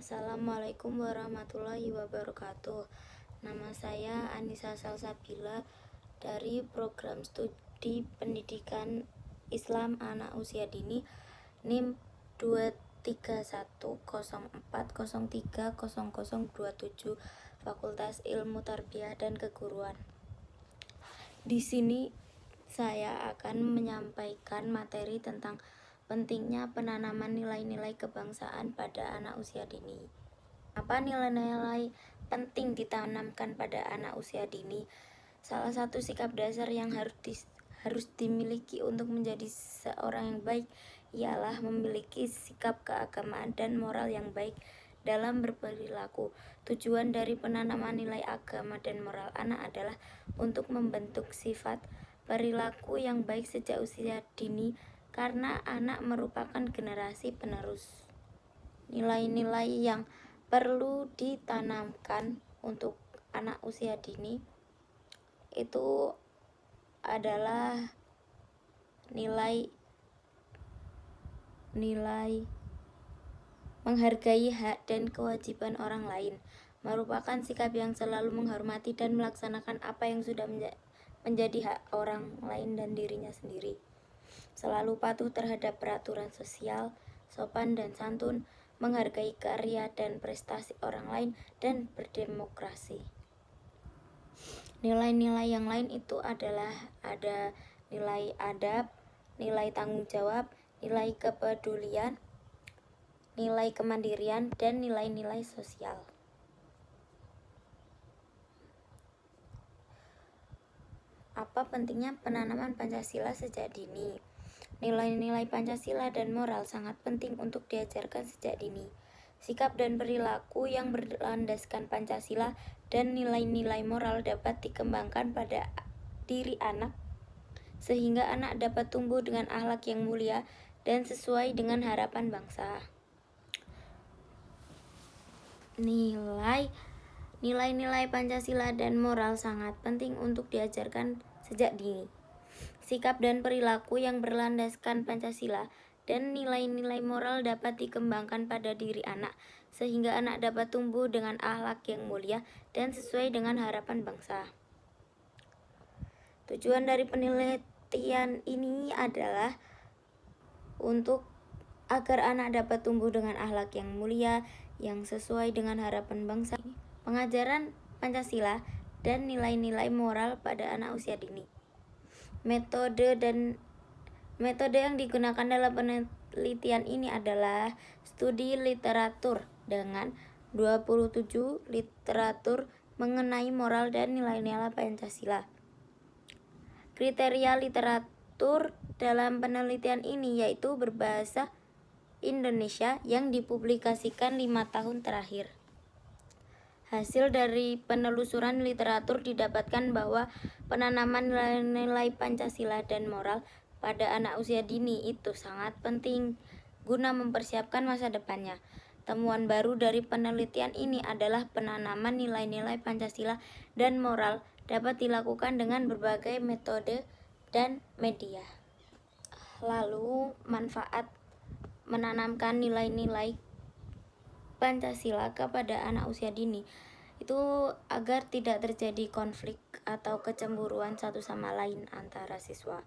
Assalamualaikum warahmatullahi wabarakatuh. Nama saya Anissa Salsabila dari program studi pendidikan Islam anak usia dini NIM 23104030027 Fakultas Ilmu Tarbiyah dan Keguruan. Di sini saya akan menyampaikan materi tentang pentingnya penanaman nilai-nilai kebangsaan pada anak usia dini. Apa nilai-nilai penting ditanamkan pada anak usia dini? Salah satu sikap dasar yang harus dimiliki untuk menjadi seorang yang baik ialah memiliki sikap keagamaan dan moral yang baik dalam berperilaku. Tujuan dari penanaman nilai agama dan moral anak adalah untuk membentuk sifat perilaku yang baik sejak usia dini, karena anak merupakan generasi penerus. Nilai-nilai yang perlu ditanamkan untuk anak usia dini itu adalah nilai menghargai hak dan kewajiban orang lain, merupakan sikap yang selalu menghormati dan melaksanakan apa yang sudah menjadi hak orang lain dan dirinya sendiri. Selalu patuh terhadap peraturan sosial, sopan dan santun, menghargai karya dan prestasi orang lain, dan berdemokrasi. Nilai-nilai yang lain itu adalah ada nilai adab, nilai tanggung jawab, nilai kepedulian, nilai kemandirian, dan nilai-nilai sosial. Apa pentingnya penanaman Pancasila sejak dini? Nilai-nilai Pancasila dan moral sangat penting untuk diajarkan sejak dini. Sikap dan perilaku yang berlandaskan Pancasila dan nilai-nilai moral dapat dikembangkan pada diri anak, sehingga anak dapat tumbuh dengan akhlak yang mulia dan sesuai dengan harapan bangsa. Nilai-nilai Pancasila dan moral sangat penting untuk diajarkan sejak dini. Sikap dan perilaku yang berlandaskan Pancasila dan nilai-nilai moral dapat dikembangkan pada diri anak, sehingga anak dapat tumbuh dengan akhlak yang mulia dan sesuai dengan harapan bangsa. Tujuan dari penelitian ini adalah untuk agar anak dapat tumbuh dengan akhlak yang mulia yang sesuai dengan harapan bangsa. Pengajaran Pancasila dan nilai-nilai moral pada anak usia dini. Metode yang digunakan dalam penelitian ini adalah studi literatur dengan 27 literatur mengenai moral dan nilai-nilai Pancasila. Kriteria literatur dalam penelitian ini yaitu berbahasa Indonesia yang dipublikasikan 5 tahun terakhir. Hasil dari penelusuran literatur didapatkan bahwa penanaman nilai-nilai Pancasila dan moral pada anak usia dini itu sangat penting guna mempersiapkan masa depannya. Temuan baru dari penelitian ini adalah penanaman nilai-nilai Pancasila dan moral dapat dilakukan dengan berbagai metode dan media. Lalu, manfaat menanamkan nilai-nilai Pancasila kepada anak usia dini itu agar tidak terjadi konflik atau kecemburuan satu sama lain antara siswa.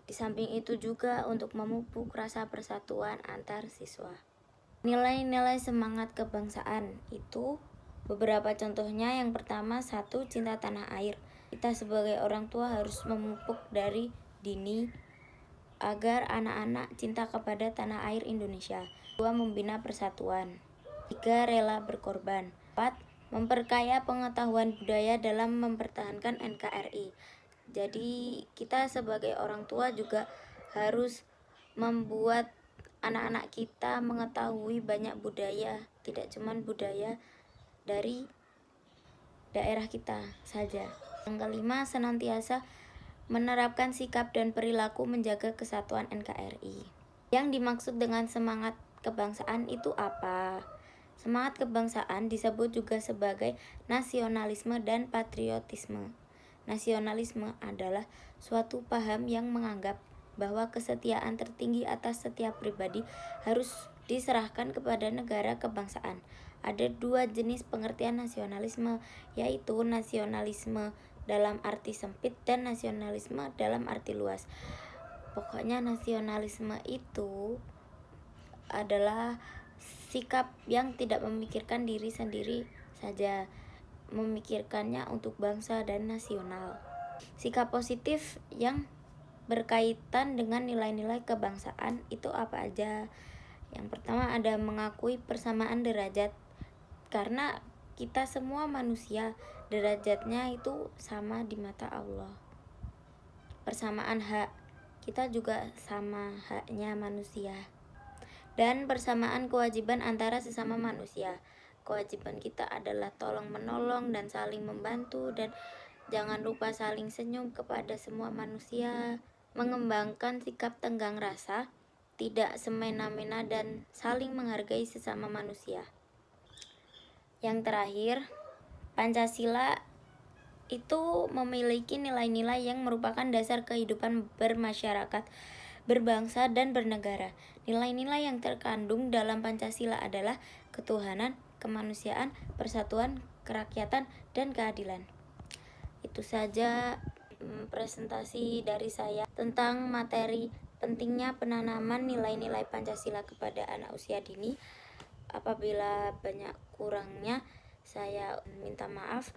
Di samping itu juga untuk memupuk rasa persatuan antar siswa. Nilai-nilai semangat kebangsaan itu beberapa contohnya. Yang pertama, 1. Cinta tanah air. Kita sebagai orang tua harus memupuk dari dini agar anak-anak cinta kepada tanah air Indonesia. 2. Membina persatuan. 3. Rela berkorban. 4. Memperkaya pengetahuan budaya dalam mempertahankan NKRI. Jadi kita sebagai orang tua juga harus membuat anak-anak kita mengetahui banyak budaya, tidak cuma budaya dari daerah kita saja. Yang kelima, senantiasa menerapkan sikap dan perilaku menjaga kesatuan NKRI. Yang dimaksud dengan semangat kebangsaan itu apa? Semangat kebangsaan disebut juga sebagai nasionalisme dan patriotisme. Nasionalisme adalah suatu paham yang menganggap bahwa kesetiaan tertinggi atas setiap pribadi harus diserahkan kepada negara kebangsaan. Ada dua jenis pengertian nasionalisme, yaitu nasionalisme dalam arti sempit dan nasionalisme dalam arti luas. Pokoknya nasionalisme itu adalah sikap yang tidak memikirkan diri sendiri saja, memikirkannya untuk bangsa dan nasional. Sikap positif yang berkaitan dengan nilai-nilai kebangsaan itu apa aja? Yang pertama ada mengakui persamaan derajat, karena kita semua manusia derajatnya itu sama di mata Allah. Persamaan hak, kita juga sama haknya manusia. Dan persamaan kewajiban antara sesama manusia. Kewajiban kita adalah tolong menolong dan saling membantu, dan jangan lupa saling senyum kepada semua manusia, mengembangkan sikap tenggang rasa, tidak semena-mena, dan saling menghargai sesama manusia. Yang terakhir, Pancasila itu memiliki nilai-nilai yang merupakan dasar kehidupan bermasyarakat, berbangsa, dan bernegara. Nilai-nilai yang terkandung dalam Pancasila adalah ketuhanan, kemanusiaan, persatuan, kerakyatan, dan keadilan. Itu saja presentasi dari saya tentang materi pentingnya penanaman nilai-nilai Pancasila kepada anak usia dini. Apabila banyak kurangnya, saya minta maaf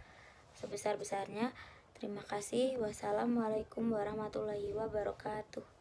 sebesar-besarnya. Terima kasih. Wassalamualaikum warahmatullahi wabarakatuh.